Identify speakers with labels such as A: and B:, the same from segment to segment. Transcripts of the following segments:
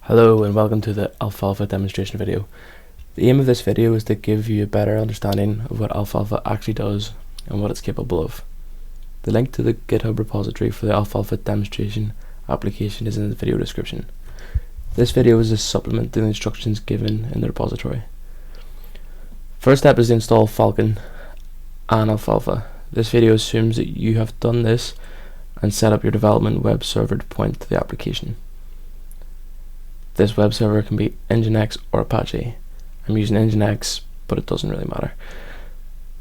A: Hello and welcome to the Alfalfa demonstration video. The aim of this video is to give you a better understanding of what Alfalfa actually does and what it's capable of. The link to the GitHub repository for the Alfalfa demonstration application is in the video description. This video is a supplement to the instructions given in the repository. First step is to install Falcon and Alfalfa. This video assumes that you have done this and set up your development web server to point to the application. This web server can be Nginx or Apache. I'm using Nginx, but it doesn't really matter.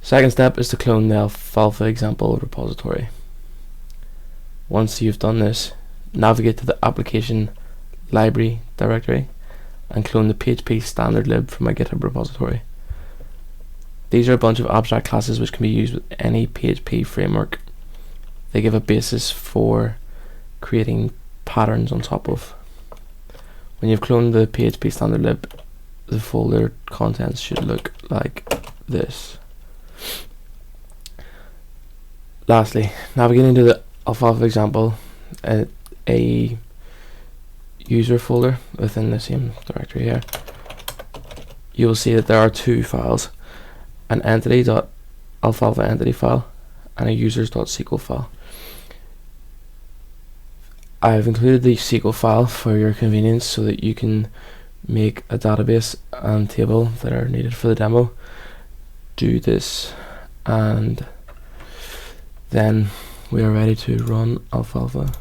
A: Second step is to clone the Alfalfa example repository. Once you've done this, navigate to the application library directory and clone the PHP standard lib from my GitHub repository. These are a bunch of abstract classes which can be used with any PHP framework. They give a basis for creating patterns on top of. When you've cloned the PHP standard lib, the folder contents should look like this. Lastly, navigating to the Alfalfa example, a user folder within the same directory here, you will see that there are two files, an entity.alfalfa entity file and a users.sql file. I've included the SQL file for your convenience so that you can make a database and table that are needed for the demo. Do this and then we are ready to run Alfalfa.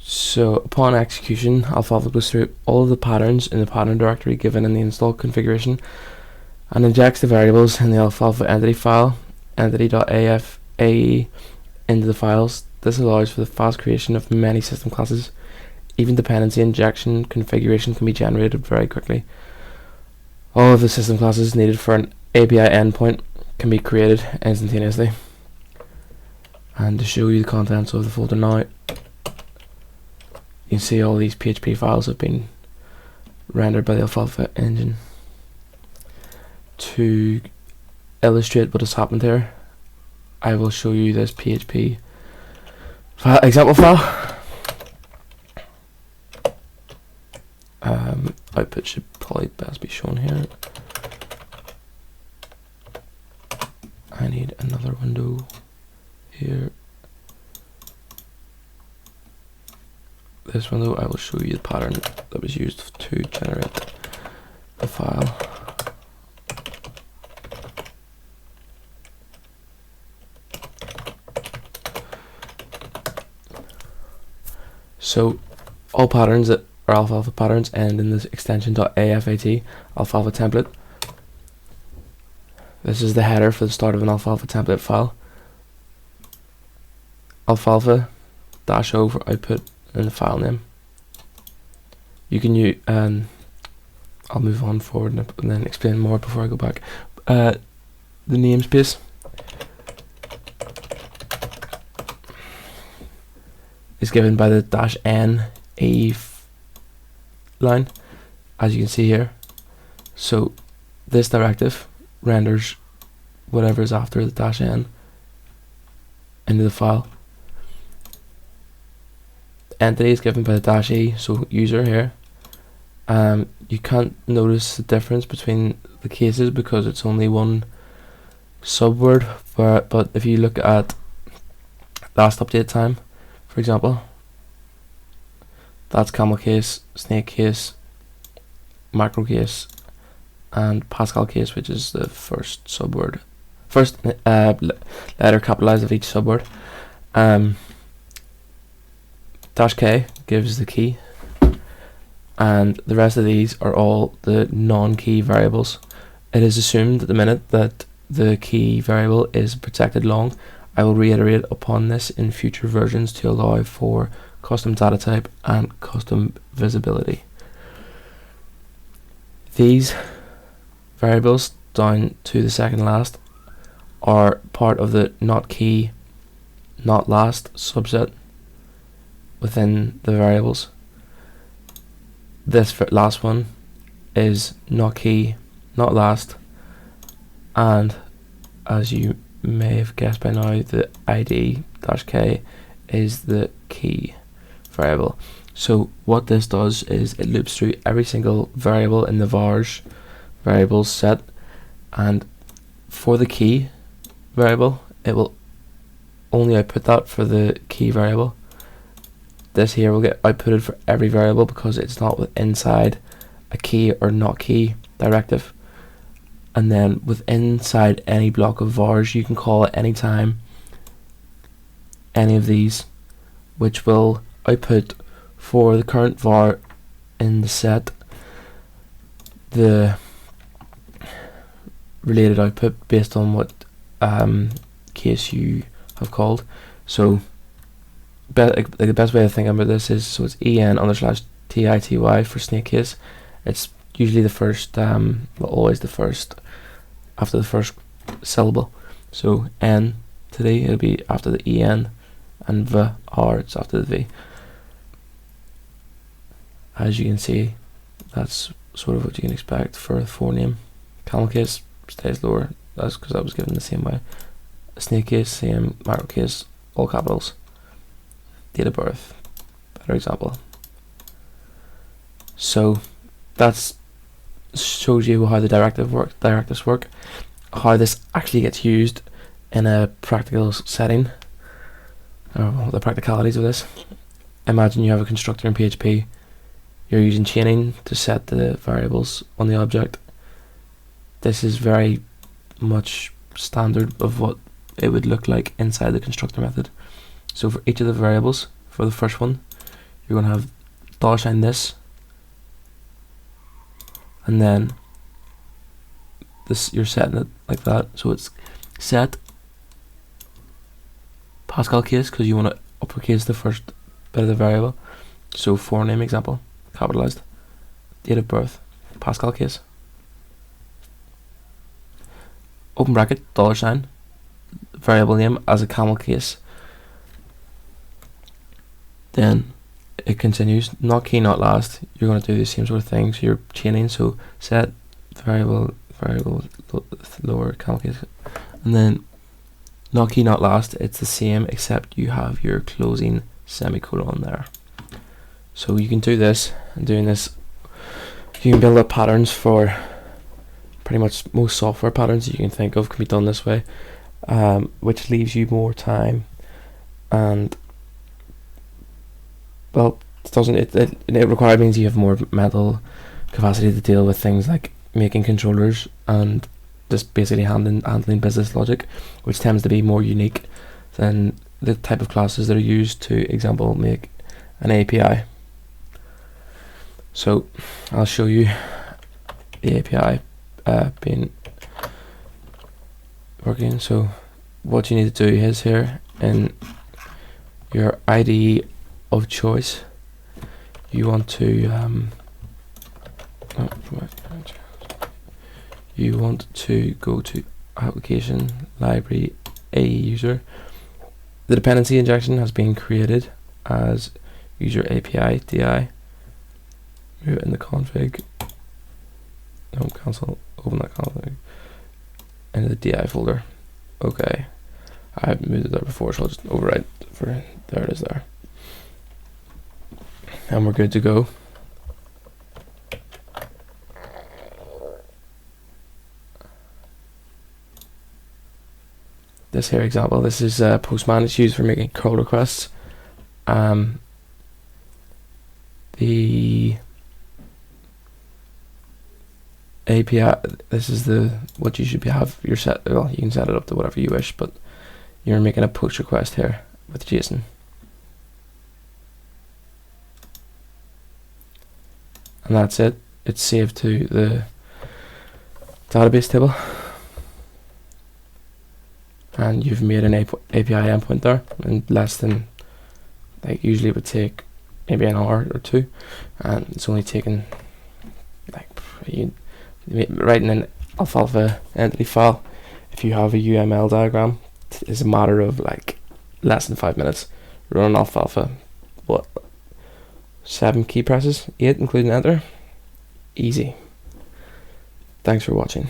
A: So upon execution, Alfalfa goes through all of the patterns in the pattern directory given in the install configuration and injects the variables in the Alfalfa entity file, entity.afe, into the files. This allows for the fast creation of many system classes. Even dependency injection configuration can be generated very quickly. All of the system classes needed for an API endpoint can be created instantaneously. And to show you the contents of the folder now, you can see all these PHP files have been rendered by the Alfalfa engine. To illustrate what has happened here, I will show you this PHP example file. Output should probably best be shown here. I need another window here. This window, I will show you the pattern that was used to generate the file. So all patterns that are Alfalfa patterns end in this extension .afat, Alfalfa template. This is the header for the start of an Alfalfa template file. Alfalfa-o for output and the file name. You can use, I'll move on forward and then explain more before I go back. The namespace is given by the -n line, as you can see here. So this directive renders whatever is after the -n into the file. Entity is given by the -e, so user here. You can't notice the difference between the cases because it's only one subword, but if you look at last update time, for example, that's camel case, snake case, macro case, and Pascal case, which is the first subword, first letter capitalized of each subword. -k gives the key, and the rest of these are all the non-key variables. It is assumed at the minute that the key variable is protected long. I will reiterate upon this in future versions to allow for custom data type and custom visibility. These variables down to the second last are part of the not key, not last subset within the variables. This last one is not key, not last, and as you may have guessed by now, the id-k is the key variable. So what this does is it loops through every single variable in the vars variables set, and for the key variable it will only output that for the key variable. This here will get outputted for every variable because it's not inside a key or not key directive. And then with inside any block of vars, you can call at any time any of these, which will output for the current var in the set the related output based on what case you have called. So the best way to think about this is, so it's en_tity for snake case. It's usually the first, always the first after the first syllable. So n today it'll be after the en, and v-r it's after the v. As you can see, that's sort of what you can expect for the forename. Camel case stays lower. That's because that was given the same way. Snake case, same. Macro case, all capitals. Date of birth, better example. So that's shows you how the directives work, how this actually gets used in a practical setting, or the practicalities of this. Imagine you have a constructor in PHP. You're using chaining to set the variables on the object. This is very much standard of what it would look like inside the constructor method. So for each of the variables, for the first one, you're going to have $this, and then this, you're setting it like that. So it's set Pascal case because you want to uppercase the first bit of the variable. So forename example, capitalized. Date of birth, Pascal case. Open bracket, $, variable name as a camel case. Then it continues, not key, not last. You're going to do the same sort of thing. So you're chaining, so set variable lower camel case, and then not key, not last. It's the same except you have your closing semicolon there. So you can do this, and doing this, you can build up patterns for pretty much most software patterns that you can think of can be done this way, which leaves you more time, and well, it requires means you have more mental capacity to deal with things like making controllers and just basically handling business logic, which tends to be more unique than the type of classes that are used to, example, make an API. So I'll show you the API being working. So what you need to do is here in your IDE of choice, you want to go to application library a user. The dependency injection has been created as user API di. Move it in the config. No, cancel. Open that config into the di folder. Okay, I've moved it there before, so I'll just overwrite for there. It is there, and we're good to go. This here example, this is Postman. It's used for making curl requests. The API, this is what you should have your set. Well, you can set it up to whatever you wish, but you're making a post request here with JSON, and that's it. It's saved to the database table, and you've made an API endpoint there in less than, like, usually it would take maybe an hour or two, and it's only taken, like, writing an Alfalfa entity file, if you have a UML diagram, is a matter of like less than 5 minutes. Running Alfalfa, what, 7 key presses, 8 including enter, easy. Thanks for watching.